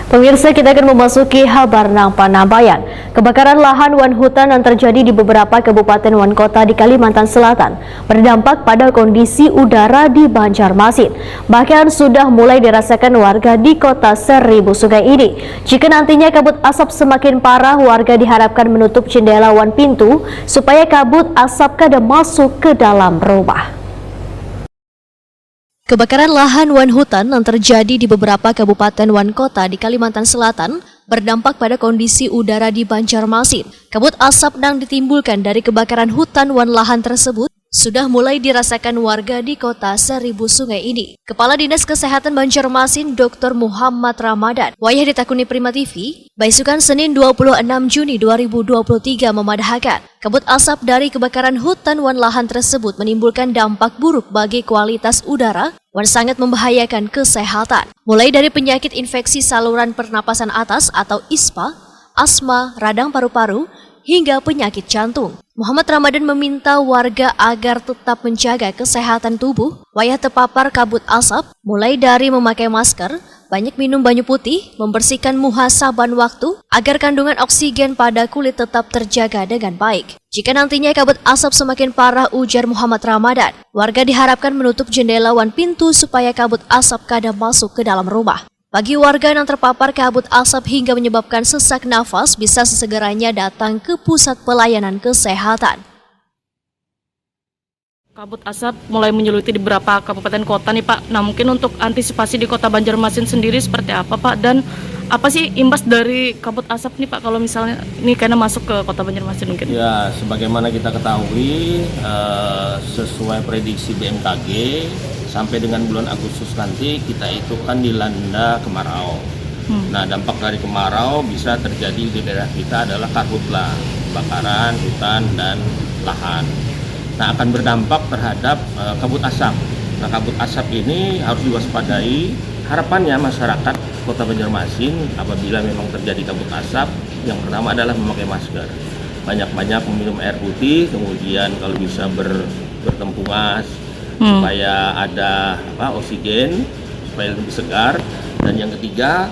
Pemirsa, kita akan memasuki Habarnang Panambayan. Kebakaran lahan wan hutan yang terjadi di beberapa kabupaten wan kota di Kalimantan Selatan berdampak pada kondisi udara di Banjarmasin. Bahkan sudah mulai dirasakan warga di kota Seribu Sungai ini. Jika nantinya kabut asap semakin parah, warga diharapkan menutup jendela wan pintu supaya kabut asap kada masuk ke dalam rumah. Kebakaran lahan wan hutan yang terjadi di beberapa kabupaten wan kota di Kalimantan Selatan berdampak pada kondisi udara di Banjarmasin. Kabut asap yang ditimbulkan dari kebakaran hutan wan lahan tersebut sudah mulai dirasakan warga di kota Seribu Sungai ini. Kepala Dinas Kesehatan Banjarmasin Dr. Muhammad Ramadan wayah ditakuni Prima TV, Baisukan Senin 26 Juni 2023 memadahkan kabut asap dari kebakaran hutan wan lahan tersebut menimbulkan dampak buruk bagi kualitas udara wan sangat membahayakan kesehatan. Mulai dari penyakit infeksi saluran pernapasan atas atau ISPA, asma, radang paru-paru, hingga penyakit jantung. Muhammad Ramadan meminta warga agar tetap menjaga kesehatan tubuh, wayah terpapar kabut asap, mulai dari memakai masker, banyak minum banyu putih, membersihkan muha saban waktu, agar kandungan oksigen pada kulit tetap terjaga dengan baik. Jika nantinya kabut asap semakin parah, ujar Muhammad Ramadan, warga diharapkan menutup jendela wan pintu supaya kabut asap kada masuk ke dalam rumah. Bagi warga yang terpapar kabut asap hingga menyebabkan sesak nafas, bisa sesegeranya datang ke pusat pelayanan kesehatan. Kabut asap mulai menyeluti di beberapa kabupaten kota nih Pak. Nah, mungkin untuk antisipasi di kota Banjarmasin sendiri seperti apa Pak? Dan apa sih imbas dari kabut asap nih Pak kalau misalnya ini karena masuk ke kota Banjarmasin mungkin? Ya, sebagaimana kita ketahui sesuai prediksi BMKG, sampai dengan bulan Agustus nanti kita itu kan dilanda kemarau. Nah, dampak dari kemarau bisa terjadi di daerah kita adalah karhutla, kebakaran hutan dan lahan. Nah, akan berdampak terhadap kabut asap. Nah, kabut asap ini harus diwaspadai. Harapannya masyarakat Kota Banjarmasin apabila memang terjadi kabut asap, yang pertama adalah memakai masker. Banyak-banyak meminum air putih, kemudian kalau bisa bertempungas supaya ada oksigen, supaya lebih segar. Dan yang ketiga,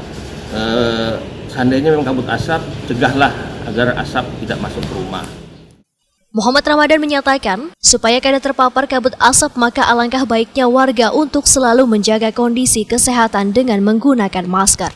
seandainya memang kabut asap, cegahlah agar asap tidak masuk ke rumah. Muhammad Ramadan menyatakan, supaya kada terpapar kabut asap maka alangkah baiknya warga untuk selalu menjaga kondisi kesehatan dengan menggunakan masker.